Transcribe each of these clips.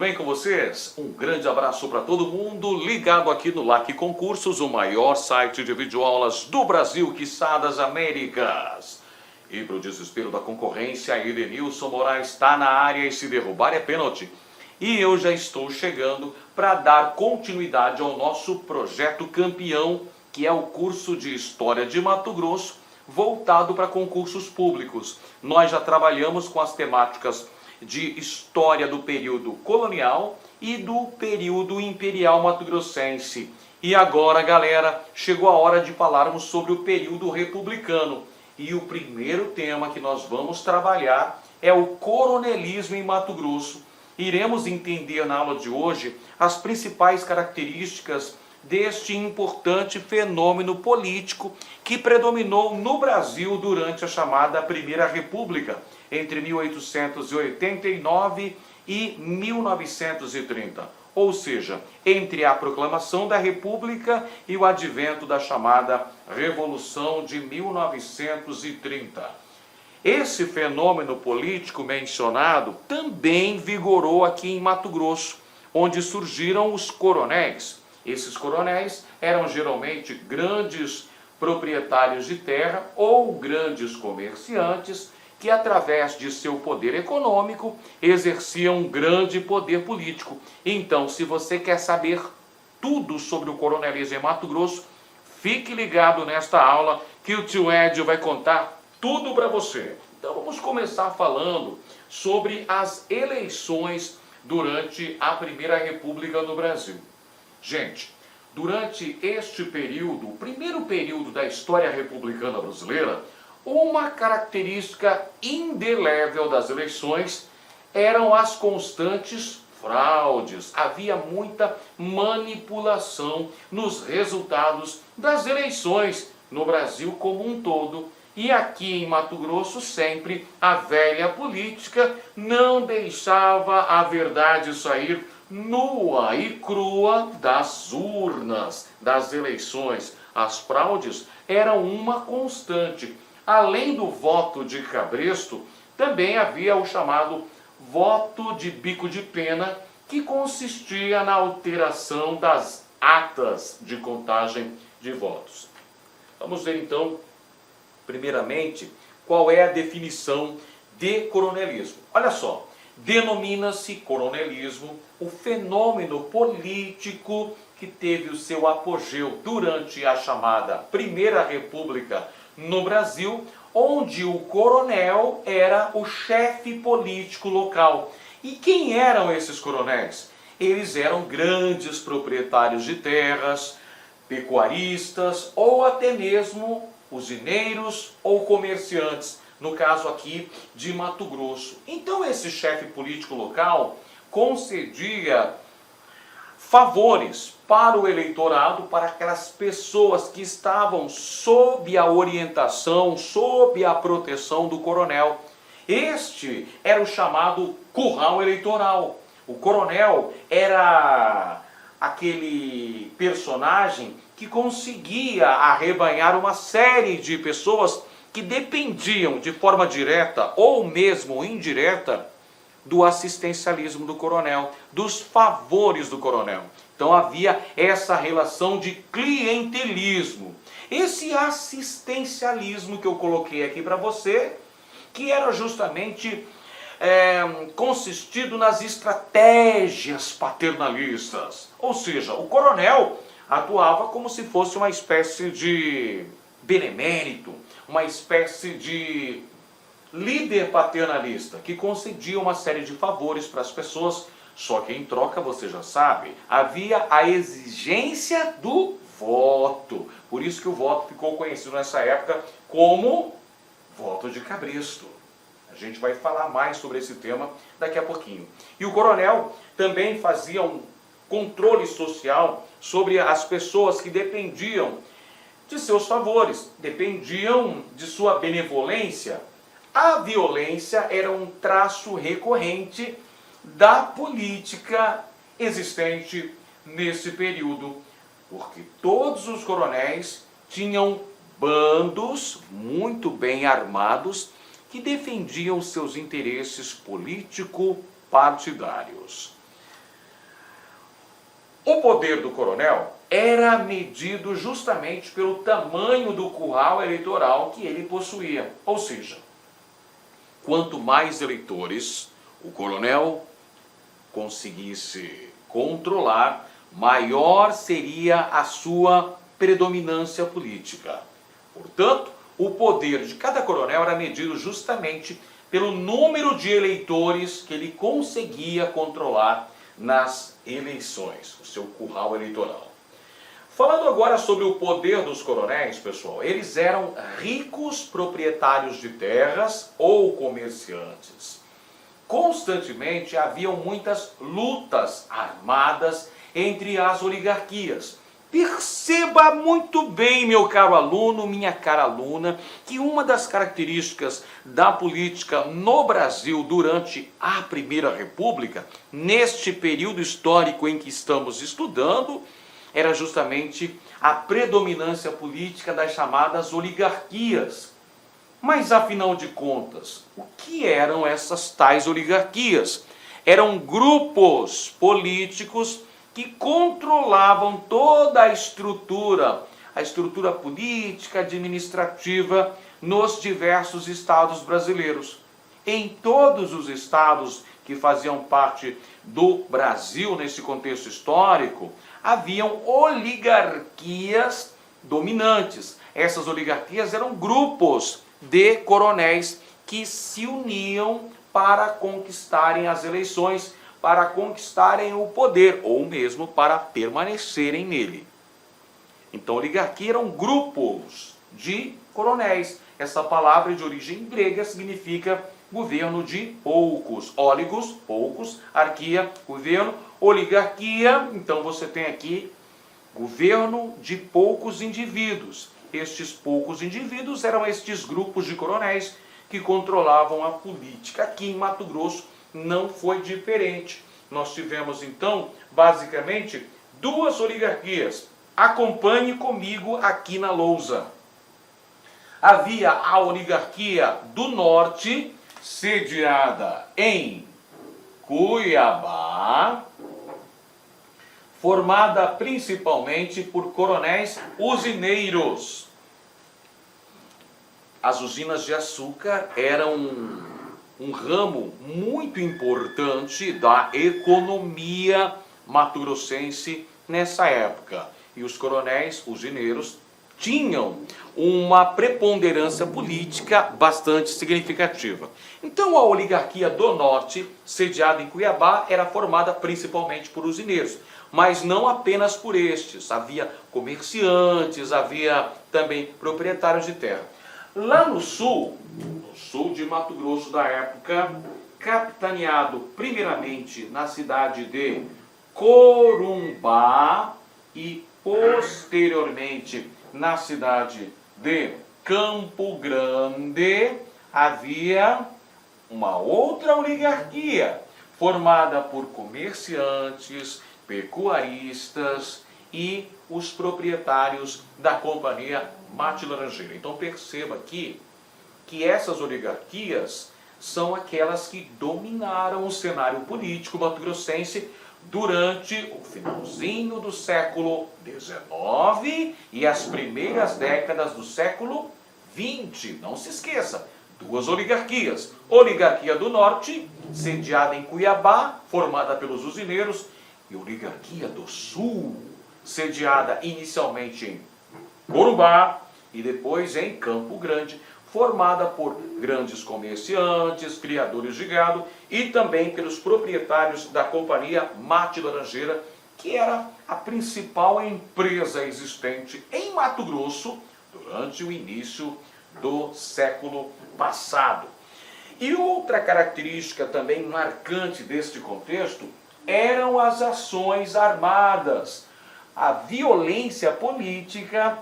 Bem com vocês? Um grande abraço para todo mundo ligado aqui no LAC Concursos, o maior site de videoaulas do Brasil, quiçá das Américas. E para o desespero da concorrência, Edenilson Moraes está na área e se derrubar é pênalti. E eu já estou chegando para dar continuidade ao nosso projeto campeão, que é o curso de História de Mato Grosso, voltado para concursos públicos. Nós já trabalhamos com as temáticas de história do período colonial e do período imperial mato-grossense. E agora, galera, chegou a hora de falarmos sobre o período republicano. E o primeiro tema que nós vamos trabalhar é o coronelismo em Mato Grosso. Iremos entender na aula de hoje as principais características deste importante fenômeno político que predominou no Brasil durante a chamada Primeira República, entre 1889 e 1930, ou seja, entre a proclamação da República e o advento da chamada Revolução de 1930. Esse fenômeno político mencionado também vigorou aqui em Mato Grosso, onde surgiram os coronéis. Esses coronéis eram geralmente grandes proprietários de terra ou grandes comerciantes que, através de seu poder econômico, exerciam um grande poder político. Então, se você quer saber tudo sobre o coronelismo em Mato Grosso, fique ligado nesta aula que o tio Edio vai contar tudo para você. Então, vamos começar falando sobre as eleições durante a Primeira República no Brasil. Gente, durante este período, o primeiro período da história republicana brasileira, uma característica indelével das eleições eram as constantes fraudes. Havia muita manipulação nos resultados das eleições no Brasil como um todo. E aqui em Mato Grosso sempre a velha política não deixava a verdade sair nua e crua das urnas, das eleições. As fraudes eram uma constante. Além do voto de cabresto, também havia o chamado voto de bico de pena, que consistia na alteração das atas de contagem de votos. Vamos ver então, primeiramente, qual é a definição de coronelismo. Olha só, denomina-se coronelismo o fenômeno político que teve o seu apogeu durante a chamada Primeira República no Brasil, onde o coronel era o chefe político local. E quem eram esses coronéis? Eles eram grandes proprietários de terras, pecuaristas ou até mesmo usineiros ou comerciantes, no caso aqui de Mato Grosso. Então esse chefe político local concedia favores para o eleitorado, para aquelas pessoas que estavam sob a orientação, sob a proteção do coronel. Este era o chamado curral eleitoral. O coronel era aquele personagem que conseguia arrebanhar uma série de pessoas que dependiam de forma direta ou mesmo indireta do assistencialismo do coronel, dos favores do coronel. Então havia essa relação de clientelismo. Esse assistencialismo que eu coloquei aqui para você, que era justamente consistido nas estratégias paternalistas. Ou seja, o coronel atuava como se fosse uma espécie de benemérito, uma espécie de líder paternalista, que concedia uma série de favores para as pessoas, só que em troca, você já sabe, havia a exigência do voto. Por isso que o voto ficou conhecido nessa época como voto de cabresto. A gente vai falar mais sobre esse tema daqui a pouquinho. E o coronel também fazia um controle social sobre as pessoas que dependiam de seus favores, dependiam de sua benevolência. A violência era um traço recorrente da política existente nesse período, porque todos os coronéis tinham bandos muito bem armados que defendiam seus interesses político-partidários. poder do coronel era medido justamente pelo tamanho do curral eleitoral que ele possuía. Ou seja, quanto mais eleitores o coronel conseguisse controlar, maior seria a sua predominância política. Portanto, o poder de cada coronel era medido justamente pelo número de eleitores que ele conseguia controlar nas eleições, o seu curral eleitoral. Falando agora sobre o poder dos coronéis, pessoal, eles eram ricos proprietários de terras ou comerciantes. Constantemente haviam muitas lutas armadas entre as oligarquias. Perceba muito bem, meu caro aluno, minha cara aluna, que uma das características da política no Brasil durante a Primeira República, neste período histórico em que estamos estudando, era justamente a predominância política das chamadas oligarquias. Mas, afinal de contas, o que eram essas tais oligarquias? Eram grupos políticos que controlavam toda a estrutura política, administrativa nos diversos estados brasileiros. Em todos os estados que faziam parte do Brasil, nesse contexto histórico, haviam oligarquias dominantes. Essas oligarquias eram grupos de coronéis que se uniam para conquistarem as eleições, para conquistarem o poder, ou mesmo para permanecerem nele. Então, oligarquia eram grupos de coronéis. Essa palavra de origem grega significa governo de poucos. Óligos, poucos, arquia, governo, oligarquia. Então, você tem aqui governo de poucos indivíduos. Estes poucos indivíduos eram estes grupos de coronéis que controlavam a política. Aqui em Mato Grosso não foi diferente. Nós tivemos, então, basicamente, duas oligarquias. Acompanhe comigo aqui na lousa. Havia a oligarquia do norte, sediada em Cuiabá, formada principalmente por coronéis usineiros. As usinas de açúcar eram um ramo muito importante da economia mato-grossense nessa época. E os coronéis usineiros tinham uma preponderância política bastante significativa. Então a oligarquia do norte, sediada em Cuiabá, era formada principalmente por usineiros, mas não apenas por estes. Havia comerciantes, havia também proprietários de terra. Lá no sul de Mato Grosso da época, capitaneado primeiramente na cidade de Corumbá e posteriormente na cidade de Campo Grande, havia uma outra oligarquia formada por comerciantes, pecuaristas e os proprietários da Companhia Mate Laranjeira. Então perceba aqui que essas oligarquias são aquelas que dominaram o cenário político mato-grossense durante o finalzinho do século XIX e as primeiras décadas do século XX. Não se esqueça, duas oligarquias. Oligarquia do Norte, sediada em Cuiabá, formada pelos usineiros, e oligarquia do Sul, sediada inicialmente em Corumbá e depois em Campo Grande, formada por grandes comerciantes, criadores de gado e também pelos proprietários da Companhia Mate Laranjeira, que era a principal empresa existente em Mato Grosso durante o início do século passado. E outra característica também marcante deste contexto eram as ações armadas, a violência política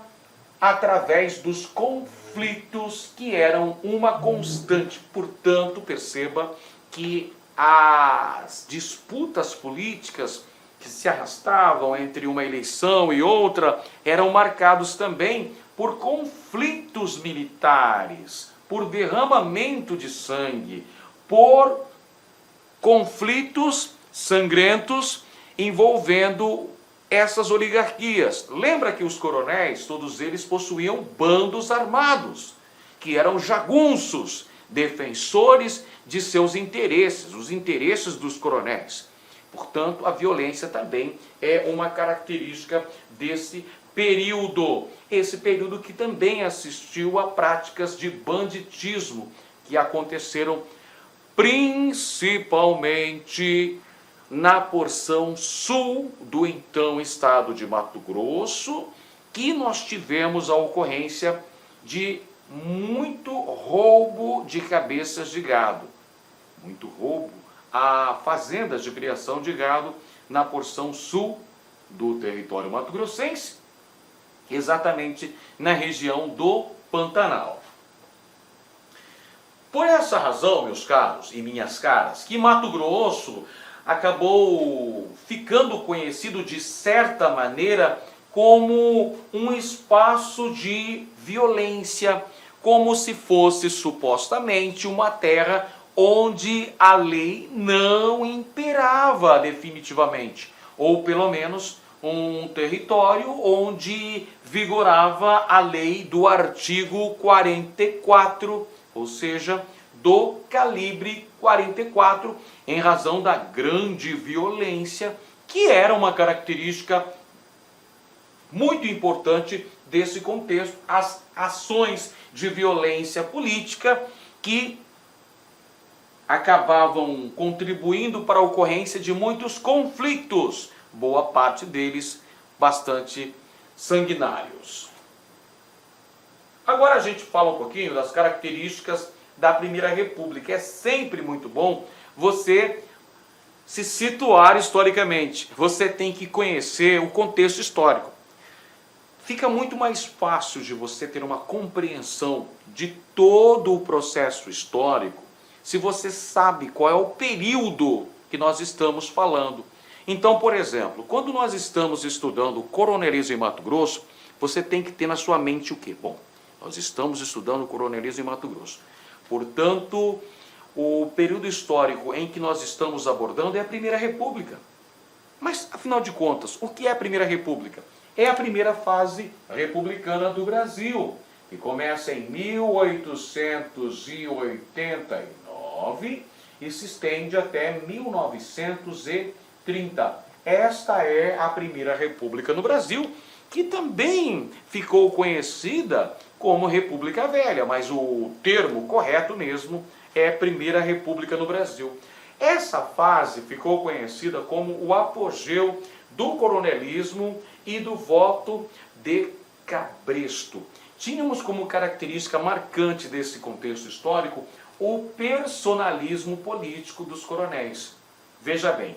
através dos conflitos que eram uma constante. Portanto, perceba que as disputas políticas que se arrastavam entre uma eleição e outra eram marcados também por conflitos militares, por derramamento de sangue, por conflitos sangrentos envolvendo essas oligarquias. Lembra que os coronéis, todos eles possuíam bandos armados, que eram jagunços, defensores de seus interesses, os interesses dos coronéis. Portanto, a violência também é uma característica desse período. Esse período que também assistiu a práticas de banditismo que aconteceram principalmente na porção sul do então estado de Mato Grosso, que nós tivemos a ocorrência de muito roubo de cabeças de gado, muito roubo a fazendas de criação de gado na porção sul do território mato-grossense, exatamente na região do Pantanal. Por essa razão, meus caros e minhas caras, que Mato Grosso acabou ficando conhecido de certa maneira como um espaço de violência, como se fosse supostamente uma terra onde a lei não imperava definitivamente, ou pelo menos um território onde vigorava a lei do artigo 44, ou seja, do calibre 44, em razão da grande violência, que era uma característica muito importante desse contexto, as ações de violência política que acabavam contribuindo para a ocorrência de muitos conflitos, boa parte deles bastante sanguinários. Agora a gente fala um pouquinho das características da Primeira República. É sempre muito bom você se situar historicamente. Você tem que conhecer o contexto histórico. Fica muito mais fácil de você ter uma compreensão de todo o processo histórico se você sabe qual é o período que nós estamos falando. Então, por exemplo, quando nós estamos estudando o coronelismo em Mato Grosso, você tem que ter na sua mente o quê? Bom, nós estamos estudando o coronelismo em Mato Grosso. Portanto, o período histórico em que nós estamos abordando é a Primeira República. Mas, afinal de contas, o que é a Primeira República? É a primeira fase republicana do Brasil, que começa em 1889 e se estende até 1930. Esta é a Primeira República no Brasil, que também ficou conhecida como República Velha, mas o termo correto mesmo é Primeira República no Brasil. Essa fase ficou conhecida como o apogeu do coronelismo e do voto de cabresto. Tínhamos como característica marcante desse contexto histórico o personalismo político dos coronéis. Veja bem,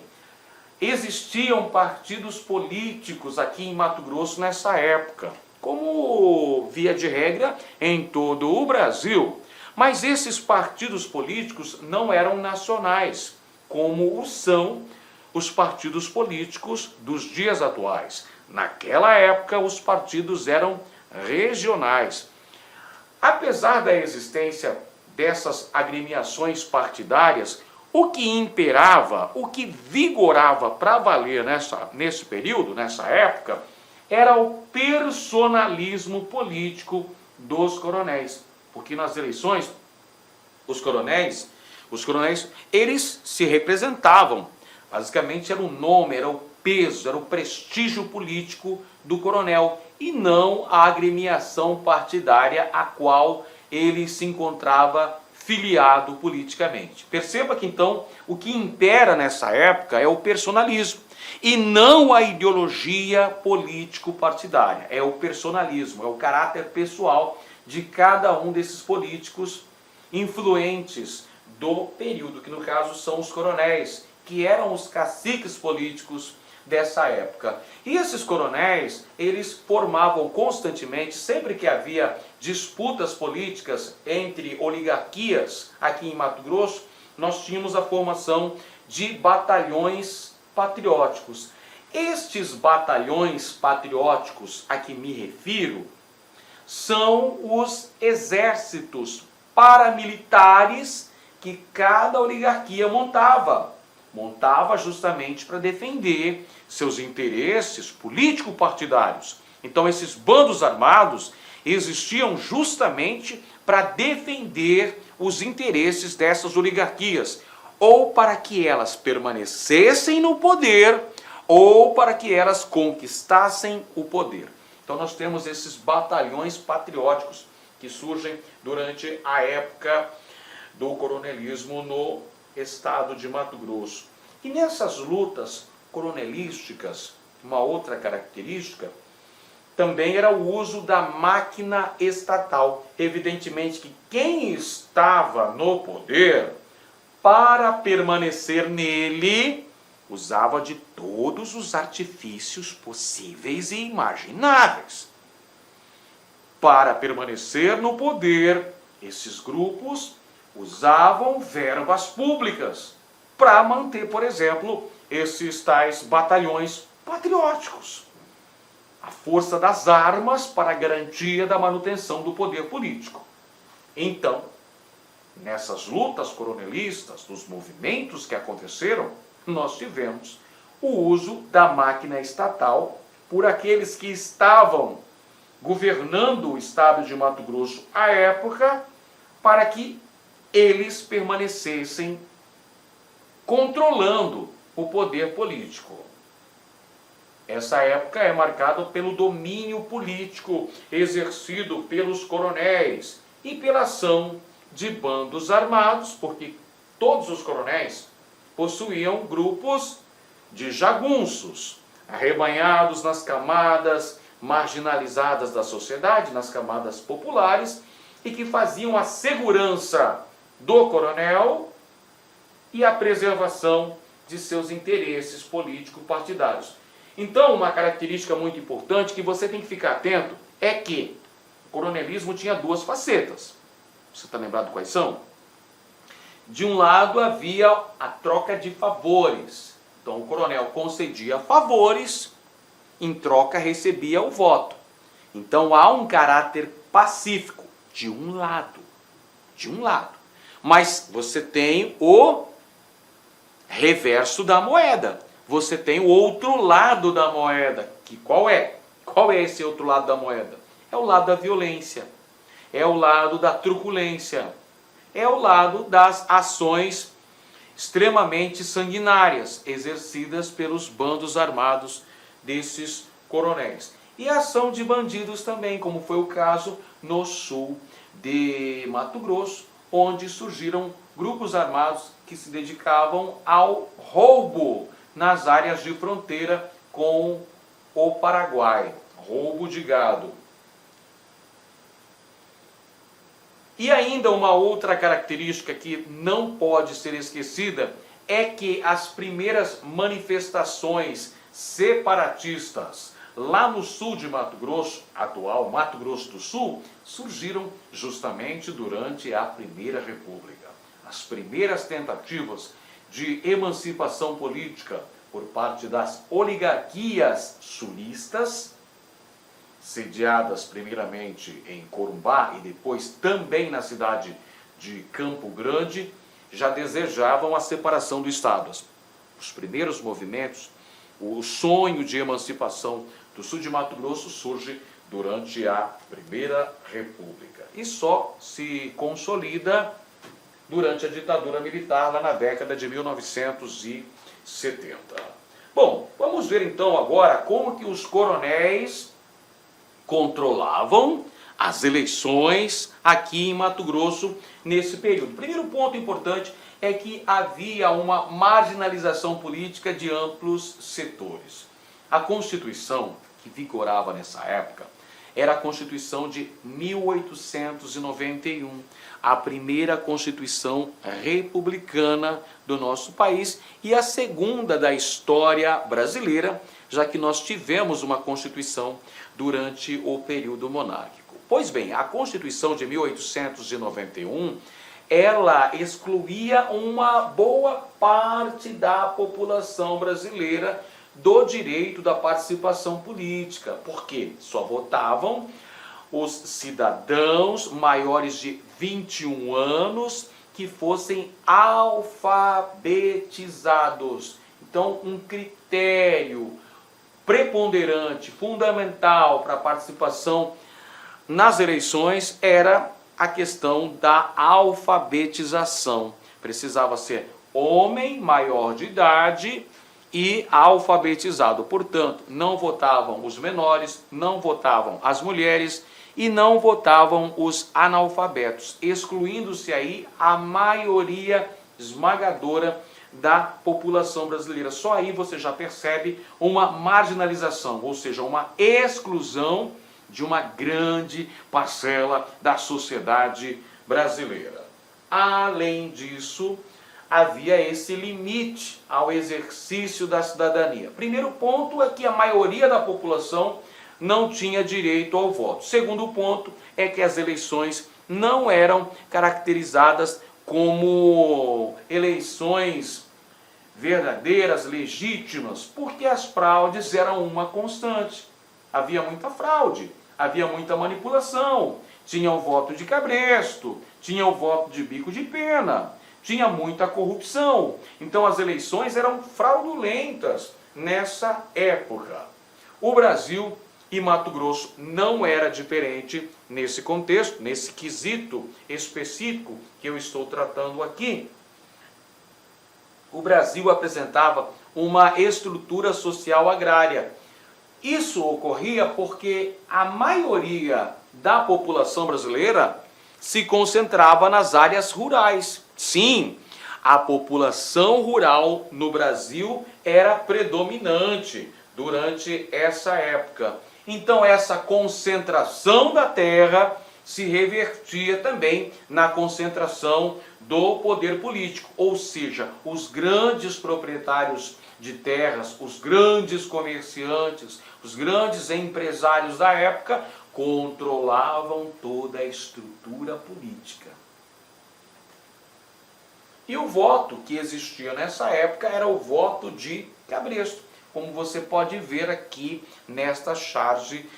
existiam partidos políticos aqui em Mato Grosso nessa época, como via de regra em todo o Brasil. Mas esses partidos políticos não eram nacionais, como o são os partidos políticos dos dias atuais. Naquela época, os partidos eram regionais. Apesar da existência dessas agremiações partidárias, o que imperava, o que vigorava para valer nesse período, nessa época, era o personalismo político dos coronéis. Porque nas eleições, os coronéis, eles se representavam. Basicamente era o nome, era o peso, era o prestígio político do coronel e não a agremiação partidária a qual ele se encontrava filiado politicamente. Perceba que então o que impera nessa época é o personalismo e não a ideologia político-partidária. É o personalismo, é o caráter pessoal de cada um desses políticos influentes do período, que no caso são os coronéis, que eram os caciques políticos dessa época. E esses coronéis, eles formavam constantemente, sempre que havia disputas políticas entre oligarquias aqui em Mato Grosso, nós tínhamos a formação de batalhões patrióticos. Estes batalhões patrióticos a que me refiro são os exércitos paramilitares que cada oligarquia montava. montava justamente para defender seus interesses político-partidários. Então esses bandos armados existiam justamente para defender os interesses dessas oligarquias, ou para que elas permanecessem no poder, ou para que elas conquistassem o poder. Então nós temos esses batalhões patrióticos que surgem durante a época do coronelismo no estado de Mato Grosso. E nessas lutas coronelísticas, uma outra característica também era o uso da máquina estatal. Evidentemente que quem estava no poder, para permanecer nele, usava de todos os artifícios possíveis e imagináveis. Para permanecer no poder, esses grupos usavam verbas públicas para manter, por exemplo, esses tais batalhões patrióticos. A força das armas para a garantia da manutenção do poder político. Então, nessas lutas coronelistas, dos movimentos que aconteceram, nós tivemos o uso da máquina estatal por aqueles que estavam governando o estado de Mato Grosso à época, para que eles permanecessem controlando o poder político. Essa época é marcada pelo domínio político exercido pelos coronéis e pela ação de bandos armados, porque todos os coronéis possuíam grupos de jagunços, arrebanhados nas camadas marginalizadas da sociedade, nas camadas populares, e que faziam a segurança do coronel e a preservação de seus interesses político-partidários. Então, uma característica muito importante que você tem que ficar atento é que o coronelismo tinha duas facetas. Você está lembrado quais são? De um lado havia a troca de favores. Então o coronel concedia favores, em troca recebia o voto. Então há um caráter pacífico de um lado. De um lado. Mas você tem o reverso da moeda. Você tem o outro lado da moeda. Que qual é? Qual é esse outro lado da moeda? É o lado da violência. É o lado da truculência. É o lado das ações extremamente sanguinárias exercidas pelos bandos armados desses coronéis. E a ação de bandidos também, como foi o caso no sul de Mato Grosso, onde surgiram grupos armados que se dedicavam ao roubo nas áreas de fronteira com o Paraguai, roubo de gado. E ainda uma outra característica que não pode ser esquecida é que as primeiras manifestações separatistas lá no sul de Mato Grosso, atual Mato Grosso do Sul, surgiram justamente durante a Primeira República. As primeiras tentativas de emancipação política por parte das oligarquias sulistas, sediadas primeiramente em Corumbá e depois também na cidade de Campo Grande, já desejavam a separação do Estado. Os primeiros movimentos, o sonho de emancipação do sul de Mato Grosso surge durante a Primeira República e só se consolida durante a ditadura militar lá na década de 1970. Bom, vamos ver então agora como que os coronéis controlavam as eleições aqui em Mato Grosso nesse período. O primeiro ponto importante é que havia uma marginalização política de amplos setores. A Constituição que vigorava nessa época era a Constituição de 1891, a primeira Constituição republicana do nosso país e a segunda da história brasileira, já que nós tivemos uma Constituição durante o período monárquico. Pois bem, a Constituição de 1891, ela excluía uma boa parte da população brasileira do direito da participação política, porque só votavam os cidadãos maiores de 21 anos que fossem alfabetizados. Então, um critério preponderante, fundamental para a participação nas eleições era a questão da alfabetização. Precisava ser homem maior de idade e alfabetizado. Portanto, não votavam os menores, não votavam as mulheres e não votavam os analfabetos, excluindo-se aí a maioria esmagadora da população brasileira. Só aí você já percebe uma marginalização, ou seja, uma exclusão de uma grande parcela da sociedade brasileira. Além disso, havia esse limite ao exercício da cidadania. Primeiro ponto é que a maioria da população não tinha direito ao voto. Segundo ponto é que as eleições não eram caracterizadas como eleições verdadeiras, legítimas, porque as fraudes eram uma constante. Havia muita fraude, havia muita manipulação, tinha o voto de cabresto, tinha o voto de bico de pena, tinha muita corrupção. Então as eleições eram fraudulentas nessa época. O Brasil e Mato Grosso não era diferente nesse contexto, nesse quesito específico que eu estou tratando aqui. O Brasil apresentava uma estrutura social agrária. Isso ocorria porque a maioria da população brasileira se concentrava nas áreas rurais. Sim, a população rural no Brasil era predominante durante essa época. Então essa concentração da terra se revertia também na concentração do poder político, ou seja, os grandes proprietários de terras, os grandes comerciantes, os grandes empresários da época controlavam toda a estrutura política. E o voto que existia nessa época era o voto de cabresto, como você pode ver aqui nesta charge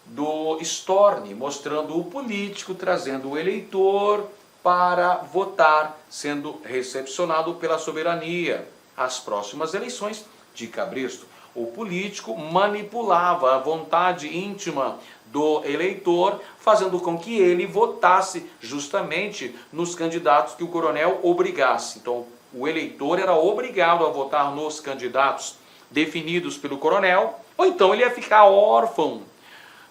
do Storni, mostrando o político trazendo o eleitor para votar, sendo recepcionado pela soberania. As próximas eleições de cabresto, o político manipulava a vontade íntima do eleitor, fazendo com que ele votasse justamente nos candidatos que o coronel obrigasse. Então, o eleitor era obrigado a votar nos candidatos definidos pelo coronel, ou então ele ia ficar órfão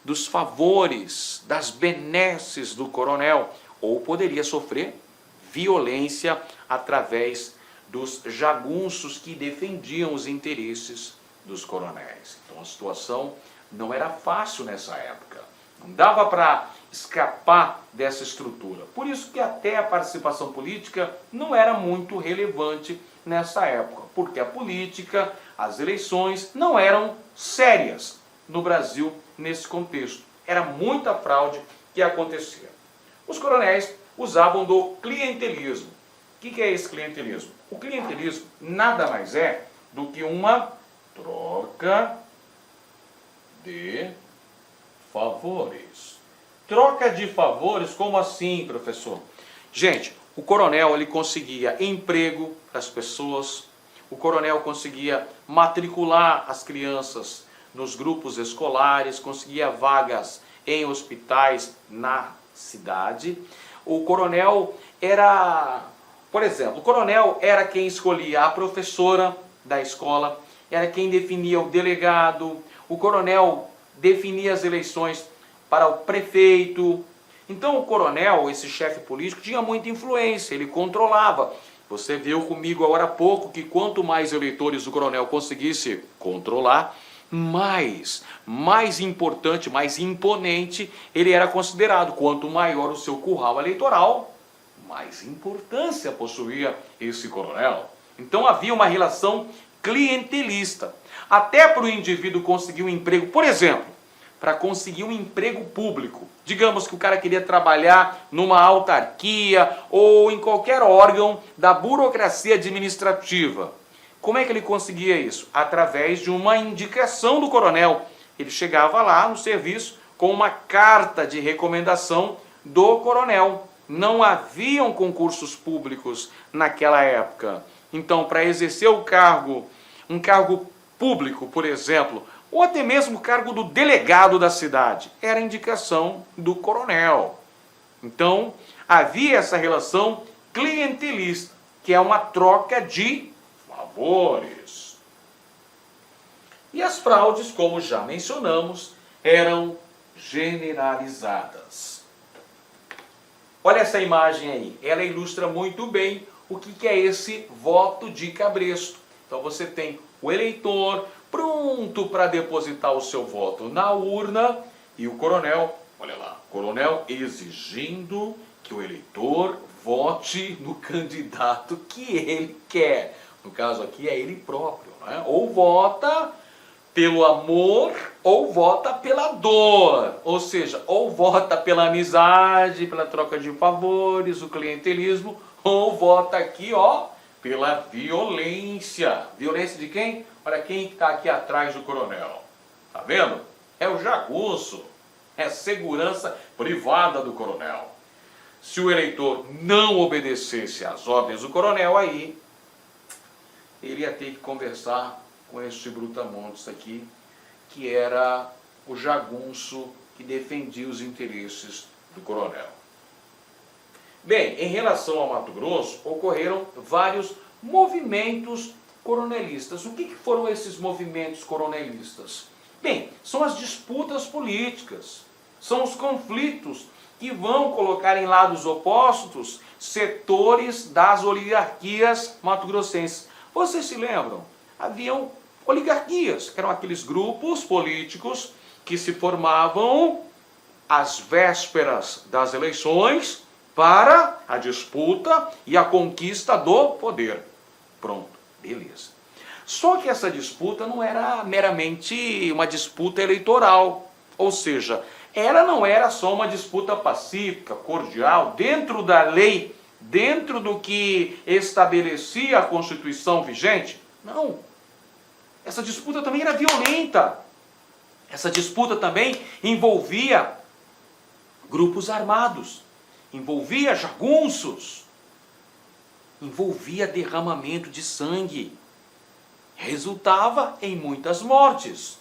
dos favores, das benesses do coronel, ou poderia sofrer violência através dos jagunços que defendiam os interesses dos coronéis. Então a situação não era fácil nessa época. Não dava para escapar dessa estrutura. Por isso que até a participação política não era muito relevante nessa época, porque a política, as eleições não eram sérias no Brasil nesse contexto. Era muita fraude que acontecia. Os coronéis usavam do clientelismo. O que é esse clientelismo? O clientelismo nada mais é do que uma troca de favores. Troca de favores, como assim, professor? Gente, o coronel ele conseguia emprego para as pessoas, o coronel conseguia matricular as crianças nos grupos escolares, conseguia vagas em hospitais na cidade. O coronel era, por exemplo, o coronel era quem escolhia a professora da escola, era quem definia o delegado, o coronel definia as eleições para o prefeito. Então o coronel, esse chefe político, tinha muita influência, ele controlava. Você viu comigo agora há pouco que quanto mais eleitores o coronel conseguisse controlar, mais importante, mais imponente ele era considerado. Quanto maior o seu curral eleitoral, mais importância possuía esse coronel. Então havia uma relação clientelista. Até para o indivíduo conseguir um emprego, por exemplo, para conseguir um emprego público. Digamos que o cara queria trabalhar numa autarquia ou em qualquer órgão da burocracia administrativa. Como é que ele conseguia isso? Através de uma indicação do coronel. Ele chegava lá no serviço com uma carta de recomendação do coronel. não haviam concursos públicos naquela época. Então, para exercer um cargo público, por exemplo, ou até mesmo o cargo do delegado da cidade, era indicação do coronel. Então, havia essa relação clientelista, que é uma troca de favores. E as fraudes, como já mencionamos, eram generalizadas. Olha essa imagem aí, ela ilustra muito bem o que é esse voto de cabresto. Então você tem o eleitor pronto para depositar o seu voto na urna e o coronel, olha lá, o coronel exigindo que o eleitor vote no candidato que ele quer. No caso aqui é ele próprio, né? Ou vota pelo amor ou vota pela dor, ou seja, ou vota pela amizade, pela troca de favores, o clientelismo, ou vota aqui, ó, pela violência. Violência de quem? Olha quem está aqui atrás do coronel. Tá vendo? É o jagunço, é a segurança privada do coronel. Se o eleitor não obedecesse às ordens do coronel, aí ele ia ter que conversar com este brutamontes aqui, que era o jagunço que defendia os interesses do coronel. Bem, em relação ao Mato Grosso, ocorreram vários movimentos coronelistas. O que foram esses movimentos coronelistas? Bem, são as disputas políticas, são os conflitos que vão colocar em lados opostos setores das oligarquias mato-grossenses. Vocês se lembram? Haviam oligarquias, que eram aqueles grupos políticos que se formavam às vésperas das eleições para a disputa e a conquista do poder. Pronto, beleza. Só que essa disputa não era meramente uma disputa eleitoral, ou seja, ela não era só uma disputa pacífica, cordial, dentro da lei, dentro do que estabelecia a Constituição vigente. Não. Essa disputa também era violenta. Essa disputa também envolvia grupos armados, envolvia jagunços, envolvia derramamento de sangue. Resultava em muitas mortes.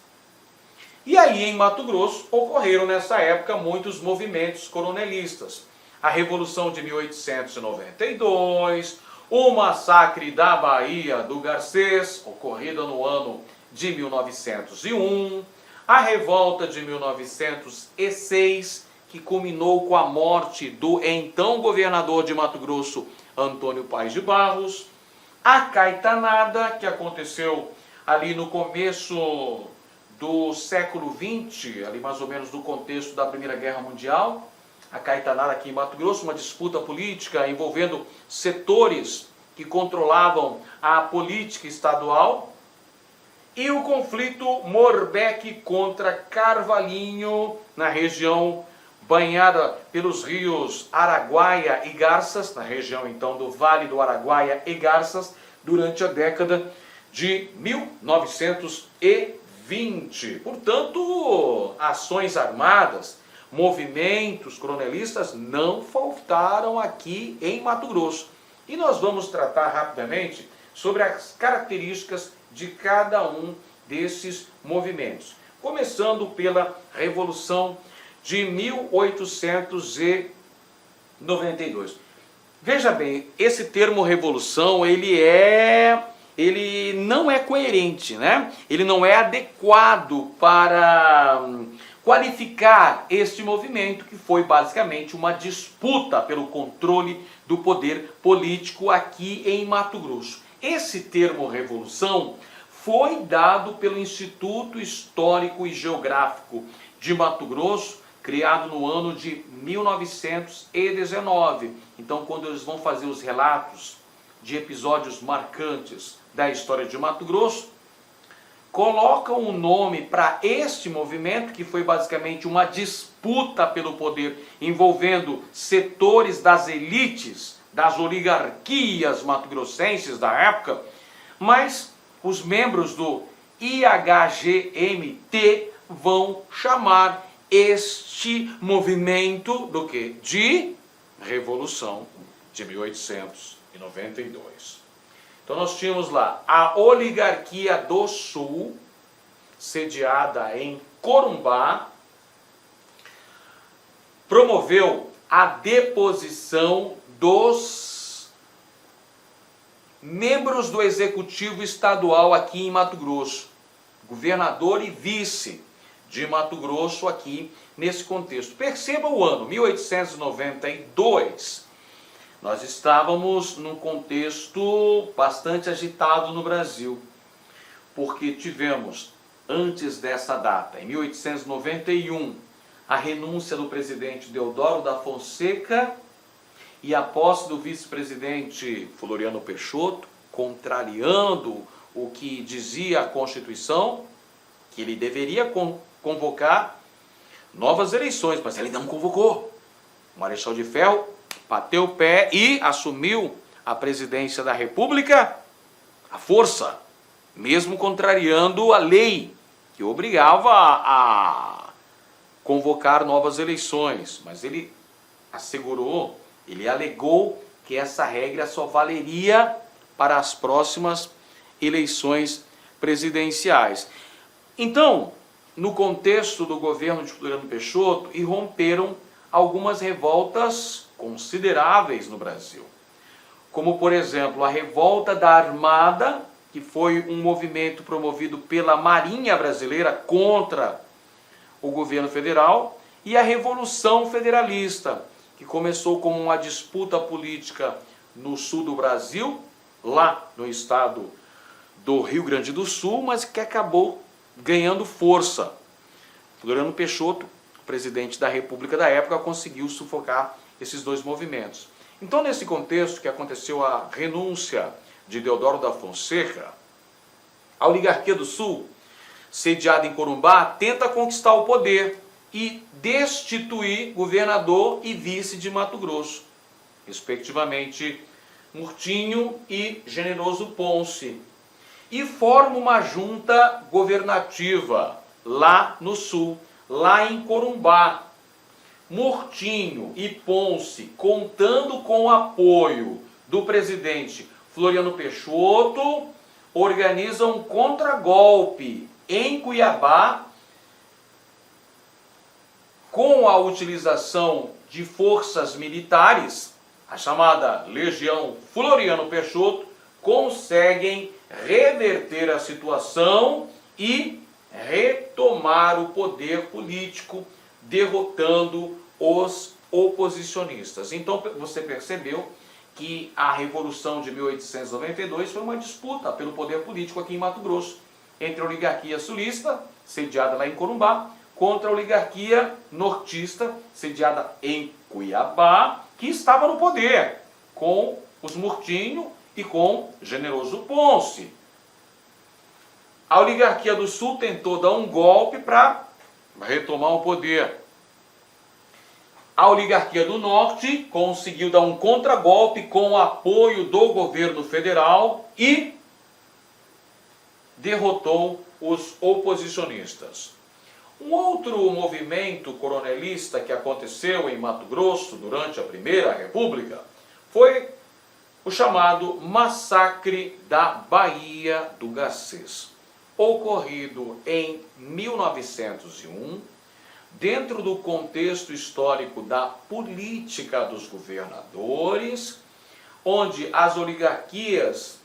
E aí em Mato Grosso ocorreram nessa época muitos movimentos coronelistas. A Revolução de 1892, o massacre da Baía do Garcês, ocorrida no ano de 1901, a revolta de 1906, que culminou com a morte do então governador de Mato Grosso, Antônio Paes de Barros, a Caetanada, que aconteceu ali no começo do século XX, ali mais ou menos no contexto da Primeira Guerra Mundial, a Caetanada aqui em Mato Grosso, uma disputa política envolvendo setores que controlavam a política estadual, e o conflito Morbeck contra Carvalhinho, na região banhada pelos rios Araguaia e Garças, na região então do Vale do Araguaia e Garças, durante a década de 1920. Portanto, ações armadas, movimentos coronelistas não faltaram aqui em Mato Grosso. E nós vamos tratar rapidamente sobre as características de cada um desses movimentos. Começando pela Revolução de 1892. Veja bem, esse termo revolução, ele não é coerente, né? Ele não é adequado para qualificar este movimento, que foi basicamente uma disputa pelo controle do poder político aqui em Mato Grosso. Esse termo revolução foi dado pelo Instituto Histórico e Geográfico de Mato Grosso, criado no ano de 1919. Então, quando eles vão fazer os relatos de episódios marcantes da história de Mato Grosso, colocam um nome para este movimento, que foi basicamente uma disputa pelo poder envolvendo setores das elites, das oligarquias mato-grossenses da época, mas os membros do IHGMT vão chamar este movimento do quê? De Revolução de 1892. Então nós tínhamos lá a oligarquia do Sul, sediada em Corumbá, promoveu a deposição dos membros do Executivo Estadual aqui em Mato Grosso, governador e vice de Mato Grosso aqui nesse contexto. Perceba o ano, 1892. Nós estávamos num contexto bastante agitado no Brasil, porque tivemos, antes dessa data, em 1891, a renúncia do presidente Deodoro da Fonseca e a posse do vice-presidente Floriano Peixoto, contrariando o que dizia a Constituição, que ele deveria convocar novas eleições, mas ele não convocou. O Marechal de Ferro bateu o pé e assumiu a presidência da República à força, mesmo contrariando a lei que obrigava a convocar novas eleições. Mas ele assegurou, ele alegou que essa regra só valeria para as próximas eleições presidenciais. Então, no contexto do governo de Floriano Peixoto, irromperam algumas revoltas consideráveis no Brasil. Como, por exemplo, a Revolta da Armada, que foi um movimento promovido pela Marinha Brasileira contra o governo federal, e a Revolução Federalista, que começou como uma disputa política no sul do Brasil, lá no estado do Rio Grande do Sul, mas que acabou ganhando força. Floriano Peixoto, presidente da República da época, conseguiu sufocar esses dois movimentos. Então, nesse contexto que aconteceu a renúncia de Deodoro da Fonseca, a oligarquia do Sul, sediada em Corumbá, tenta conquistar o poder e destituir governador e vice de Mato Grosso, respectivamente Murtinho e Generoso Ponce, e forma uma junta governativa lá no Sul, lá em Corumbá. Murtinho e Ponce, contando com o apoio do presidente Floriano Peixoto, organizam um contragolpe em Cuiabá, com a utilização de forças militares, a chamada Legião Floriano Peixoto, conseguem reverter a situação e retomar o poder político, derrotando os oposicionistas. Então você percebeu que a Revolução de 1892 foi uma disputa pelo poder político aqui em Mato Grosso, entre a oligarquia sulista, sediada lá em Corumbá, contra a oligarquia nortista, sediada em Cuiabá, que estava no poder, com os Murtinho e com Generoso Ponce. A oligarquia do Sul tentou dar um golpe para retomar o poder. A oligarquia do Norte conseguiu dar um contragolpe com o apoio do governo federal e derrotou os oposicionistas. Um outro movimento coronelista que aconteceu em Mato Grosso durante a Primeira República foi o chamado Massacre da Baía do Garcês, ocorrido em 1901, dentro do contexto histórico da política dos governadores, onde as oligarquias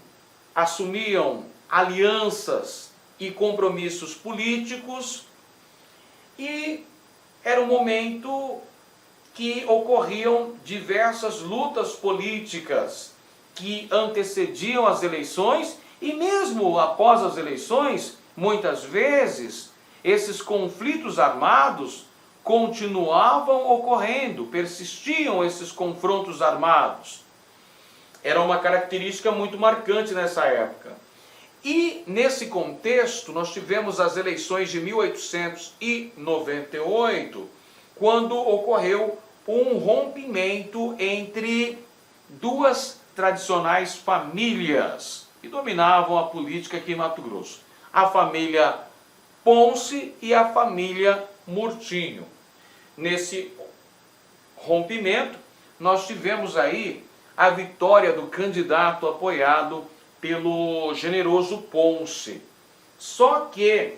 assumiam alianças e compromissos políticos, e era um momento que ocorriam diversas lutas políticas que antecediam as eleições, e mesmo após as eleições, muitas vezes, esses conflitos armados continuavam ocorrendo, persistiam esses confrontos armados. Era uma característica muito marcante nessa época. E nesse contexto nós tivemos as eleições de 1898, quando ocorreu um rompimento entre duas tradicionais famílias que dominavam a política aqui em Mato Grosso. A família Ponce e a família Murtinho. Nesse rompimento, nós tivemos aí a vitória do candidato apoiado pelo Generoso Ponce. Só que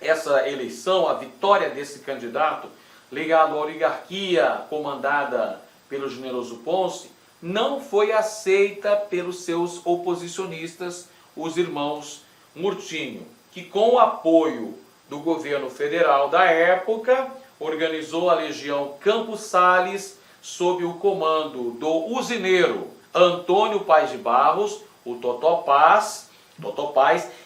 essa eleição, a vitória desse candidato, ligado à oligarquia comandada pelo Generoso Ponce, não foi aceita pelos seus oposicionistas, os irmãos Murtinho, que com o apoio do governo federal da época, organizou a Legião Campos Sales sob o comando do usineiro Antônio Paes de Barros, o Totopaz,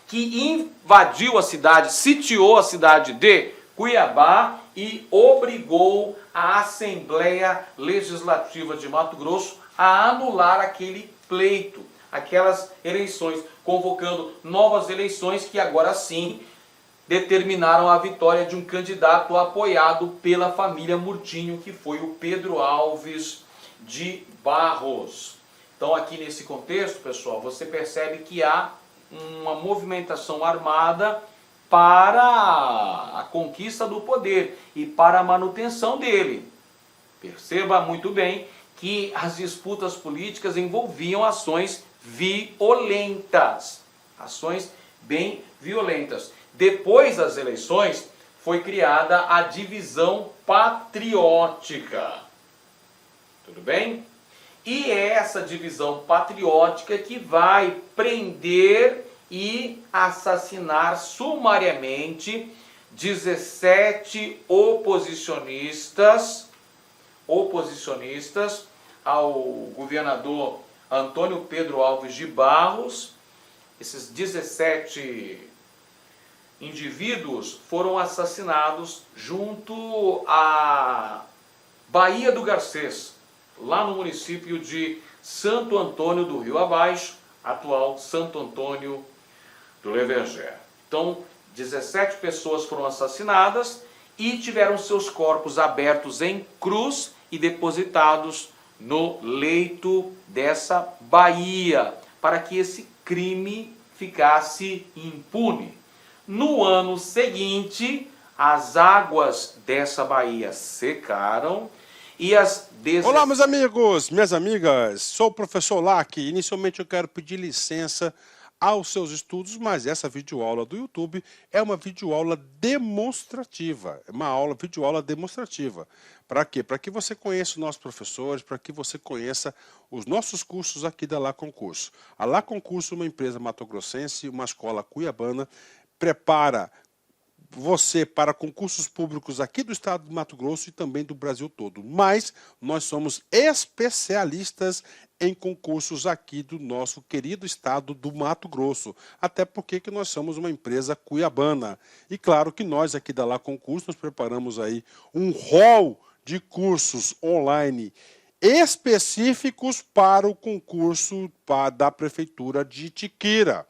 que invadiu a cidade, sitiou a cidade de Cuiabá e obrigou a Assembleia Legislativa de Mato Grosso a anular aquele pleito, aquelas eleições, convocando novas eleições que agora sim determinaram a vitória de um candidato apoiado pela família Murtinho, que foi o Pedro Alves de Barros. Então aqui nesse contexto, pessoal, você percebe que há uma movimentação armada para a conquista do poder e para a manutenção dele. Perceba muito bem que as disputas políticas envolviam ações violentas, ações bem violentas. Depois das eleições, foi criada a divisão patriótica. Tudo bem? E é essa divisão patriótica que vai prender e assassinar sumariamente 17 oposicionistas ao governador Antônio Pedro Alves de Barros. Esses 17 indivíduos foram assassinados junto à Baía do Garcês, lá no município de Santo Antônio do Rio Abaixo, atual Santo Antônio do Leverger. Então, 17 pessoas foram assassinadas e tiveram seus corpos abertos em cruz e depositados no leito dessa baía, para que esse crime ficasse impune. No ano seguinte, as águas dessa baía secaram e as... Olá, meus amigos, minhas amigas, sou o professor Lac. Inicialmente eu quero pedir licença aos seus estudos, mas essa videoaula do YouTube é uma videoaula demonstrativa, videoaula demonstrativa. Para quê? Para que você conheça os nossos professores, para que você conheça os nossos cursos aqui da Lá Concurso. A Lá Concurso é uma empresa matogrossense, uma escola cuiabana, prepara você para concursos públicos aqui do estado do Mato Grosso e também do Brasil todo. Mas nós somos especialistas em concursos aqui do nosso querido estado do Mato Grosso. Até porque que nós somos uma empresa cuiabana. E claro que nós aqui da Lá Concurso nós preparamos aí um rol de cursos online específicos para o concurso da Prefeitura de Itiquira.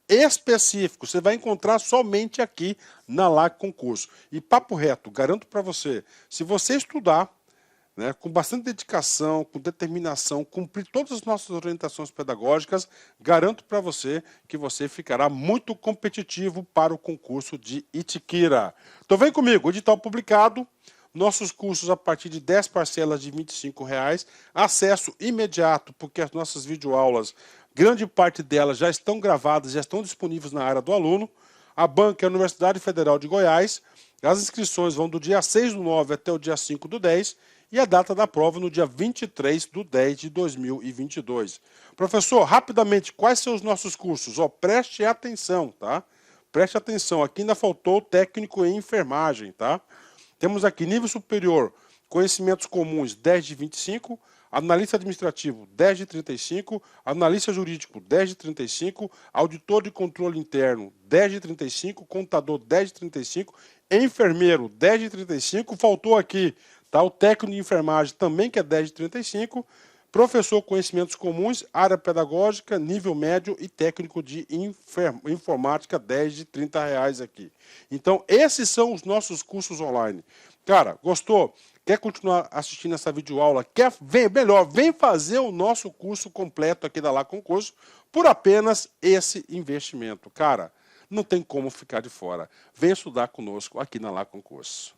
Específico, você vai encontrar somente aqui na Lá Concurso. E papo reto, garanto para você, se você estudar, né, com bastante dedicação, com determinação, cumprir todas as nossas orientações pedagógicas, garanto para você que você ficará muito competitivo para o concurso de Itiquira. Então vem comigo, edital publicado, nossos cursos a partir de 10 parcelas de R$ 25,00, acesso imediato, porque as nossas videoaulas, grande parte delas já estão gravadas, já estão disponíveis na área do aluno. A banca é a Universidade Federal de Goiás. As inscrições vão do dia 6/9 até o dia 5/10 e a data da prova no dia 23/10 de 2022. Professor, rapidamente, quais são os nossos cursos? Preste atenção, tá? Preste atenção, aqui ainda faltou técnico em enfermagem, tá? Temos aqui nível superior, conhecimentos comuns 10 de 25, analista administrativo 10 de 35, analista jurídico 10 de 35, auditor de controle interno 10 de 35, contador 10 de 35, enfermeiro 10 de 35, faltou aqui, tá, o técnico de enfermagem também que é 10 de 35, professor conhecimentos comuns, área pedagógica, nível médio e técnico de informática 10 de R$30 aqui. Então esses são os nossos cursos online. Cara, gostou? Quer continuar assistindo essa videoaula? Vem fazer o nosso curso completo aqui da Lá Concurso por apenas esse investimento. Cara, não tem como ficar de fora. Vem estudar conosco aqui na Lá Concurso.